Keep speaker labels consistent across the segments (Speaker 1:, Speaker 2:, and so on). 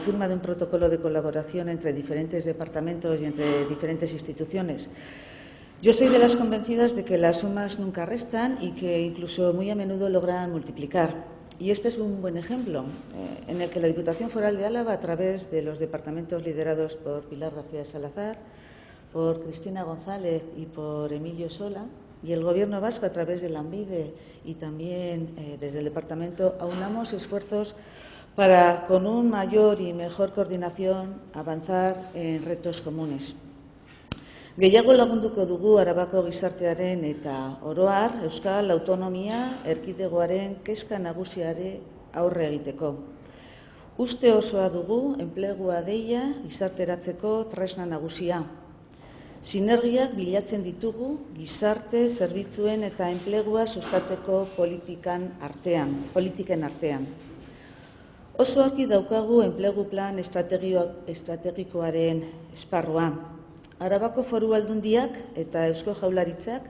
Speaker 1: firma de un protocolo de colaboración entre diferentes departamentos y entre diferentes instituciones. Yo soy de las convencidas de que las sumas nunca restan y que incluso muy a menudo logran multiplicar. Y este es un buen ejemplo en el que la Diputación Foral de Álava, a través de los departamentos liderados por Pilar García Salazar, por Cristina González y por Emilio Sola, y el Gobierno vasco, a través de Lanbide y también desde el Departamento, aunamos esfuerzos para, con una mayor y mejor coordinación, avanzar en retos comunes. Gehiago lagunduko dugu Arabako gizartearen eta oro har Euskal Autonomia Erkidegoaren kezka nagusiari aurre egiteko. Uste osoa dugu enplegua deia gizarteratzeko tresna nagusia. Sinergiak bilatzen ditugu gizarte, zerbitzuen eta enplegua sustatzeko politiken artean. Oso argi daukagu enplegu plan estrategikoaren esparrua. Arabako Foru Aldundiak eta Eusko Jaurlaritzak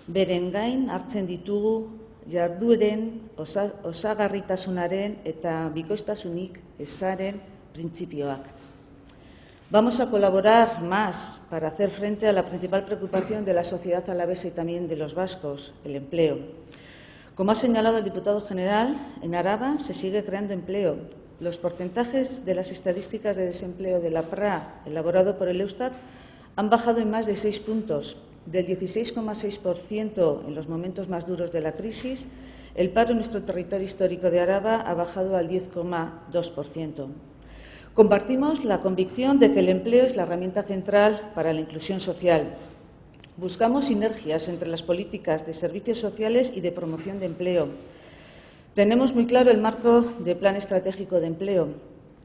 Speaker 1: beren gain hartzen ditugu jardueren osagarritasunaren eta bikoiztasunik ezaren printzipioak. Vamos a colaborar más para hacer frente a la principal preocupación de la sociedad alavesa y también de los vascos, el empleo. Como ha señalado el diputado general, en Araba se sigue creando empleo. Los porcentajes de las estadísticas de desempleo de la PRA, elaborado por el Eustat, han bajado en más de 6 puntos. Del 16,6% en los momentos más duros de la crisis, el paro en nuestro territorio histórico de Araba ha bajado al 10,2%. Compartimos la convicción de que el empleo es la herramienta central para la inclusión social. Buscamos sinergias entre las políticas de servicios sociales y de promoción de empleo. Tenemos muy claro el marco de plan estratégico de empleo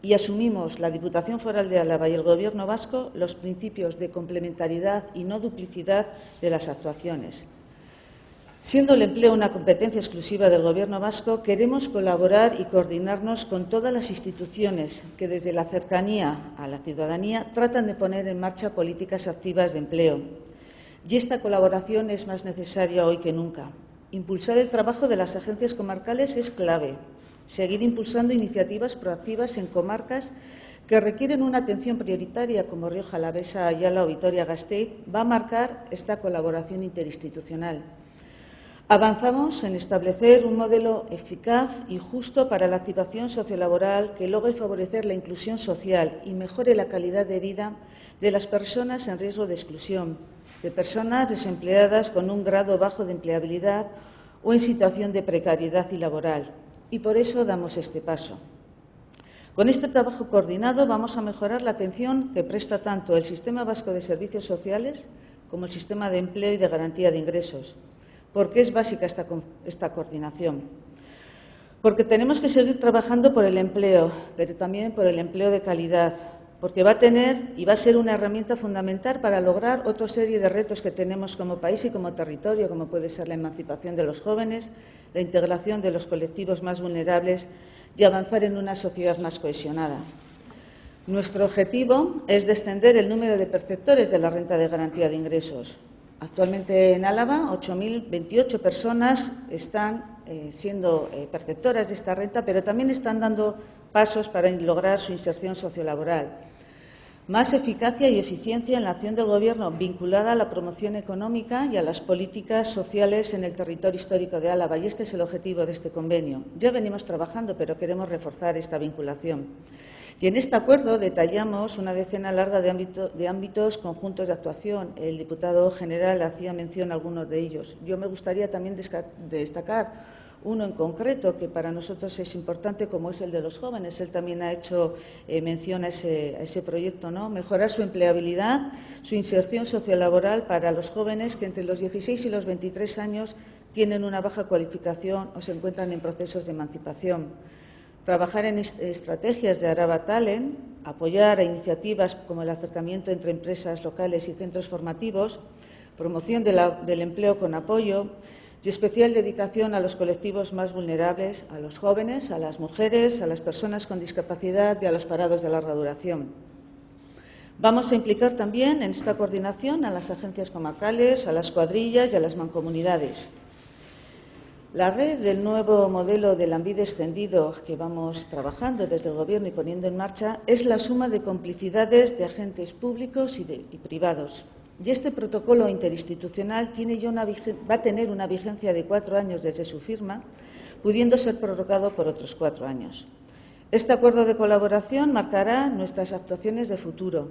Speaker 1: y asumimos la Diputación Foral de Álava y el Gobierno vasco los principios de complementariedad y no duplicidad de las actuaciones. Siendo el empleo una competencia exclusiva del Gobierno vasco, queremos colaborar y coordinarnos con todas las instituciones que, desde la cercanía a la ciudadanía, tratan de poner en marcha políticas activas de empleo. Y esta colaboración es más necesaria hoy que nunca. Impulsar el trabajo de las agencias comarcales es clave. Seguir impulsando iniciativas proactivas en comarcas que requieren una atención prioritaria, como Rioja Alavesa, Ayala o Vitoria-Gasteiz, va a marcar esta colaboración interinstitucional. Avanzamos en establecer un modelo eficaz y justo para la activación sociolaboral que logre favorecer la inclusión social y mejore la calidad de vida de las personas en riesgo de exclusión, de personas desempleadas con un grado bajo de empleabilidad o en situación de precariedad y laboral. Y por eso damos este paso. Con este trabajo coordinado vamos a mejorar la atención que presta tanto el Sistema Vasco de Servicios Sociales como el Sistema de Empleo y de Garantía de Ingresos. ¿Por qué es básica esta coordinación? Porque tenemos que seguir trabajando por el empleo, pero también por el empleo de calidad, porque va a tener y va a ser una herramienta fundamental para lograr otra serie de retos que tenemos como país y como territorio, como puede ser la emancipación de los jóvenes, la integración de los colectivos más vulnerables y avanzar en una sociedad más cohesionada. Nuestro objetivo es descender el número de perceptores de la renta de garantía de ingresos. Actualmente en Álava, 8.028 personas están siendo perceptoras de esta renta, pero también están dando pasos para lograr su inserción sociolaboral. Más eficacia y eficiencia en la acción del Gobierno vinculada a la promoción económica y a las políticas sociales en el territorio histórico de Álava. Y este es el objetivo de este convenio. Ya venimos trabajando, pero queremos reforzar esta vinculación. Y en este acuerdo detallamos una decena larga de ámbitos conjuntos de actuación. El diputado general hacía mención a algunos de ellos. Yo me gustaría también destacar uno en concreto que para nosotros es importante, como es el de los jóvenes. Él también ha hecho mención a ese proyecto, ¿no? Mejorar su empleabilidad, su inserción sociolaboral para los jóvenes que entre los 16 y los 23 años tienen una baja cualificación o se encuentran en procesos de emancipación. Trabajar en estrategias de Araba Talent, apoyar a iniciativas como el acercamiento entre empresas locales y centros formativos, promoción del empleo con apoyo y especial dedicación a los colectivos más vulnerables, a los jóvenes, a las mujeres, a las personas con discapacidad y a los parados de larga duración. Vamos a implicar también en esta coordinación a las agencias comarcales, a las cuadrillas y a las mancomunidades. La red del nuevo modelo de Lanbide extendido que vamos trabajando desde el Gobierno y poniendo en marcha es la suma de complicidades de agentes públicos y privados. Y este protocolo interinstitucional va a tener una vigencia de 4 años desde su firma, pudiendo ser prorrogado por otros 4 años. Este acuerdo de colaboración marcará nuestras actuaciones de futuro.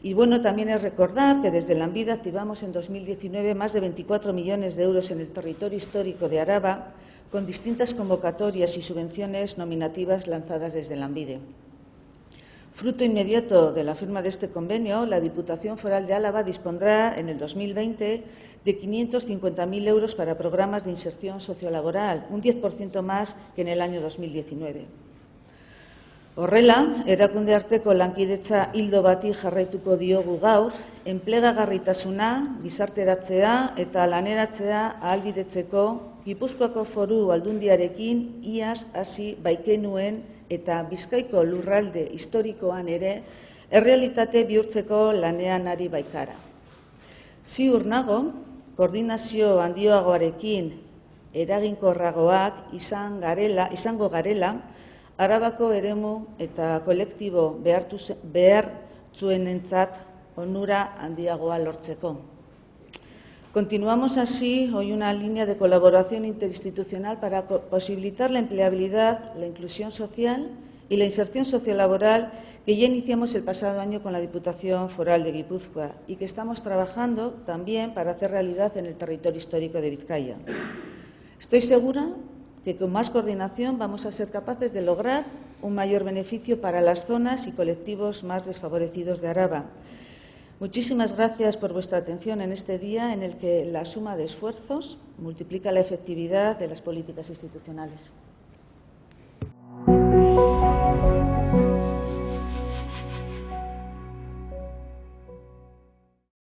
Speaker 1: Y bueno, también es recordar que desde Lanbide activamos en 2019 más de 24 millones de euros en el territorio histórico de Araba, con distintas convocatorias y subvenciones nominativas lanzadas desde Lanbide. Fruto inmediato de la firma de este convenio, la Diputación Foral de Álava dispondrá en el 2020 de 550.000 euros para programas de inserción sociolaboral, un 10% más que en el año 2019. Horrela, erakunde arteko lankidetza ildo bati jarraituko diogu gaur, enplegagarritasuna, gizarteratzea eta laneratzea ahalbidetzeko Gipuzkoako Foru Aldundiarekin iaz hasi baikenuen eta Bizkaiko lurralde historikoan ere errealitate bihurtzeko lanean ari baikara. Ziur nago, koordinazio handioagoarekin eraginkorragoak izango garela, Arabako eremu eta kolektibo behartsuenentzat onura handiagoa lortzeko. Continuamos así hoy una línea de colaboración interinstitucional para posibilitar la empleabilidad, la inclusión social y la inserción sociolaboral que ya iniciamos el pasado año con la Diputación Foral de Guipúzcoa y que estamos trabajando también para hacer realidad en el territorio histórico de Vizcaya. Estoy segura que con más coordinación vamos a ser capaces de lograr un mayor beneficio para las zonas y colectivos más desfavorecidos de Araba. Muchísimas gracias por vuestra atención en este día en el que la suma de esfuerzos multiplica la efectividad de las políticas institucionales.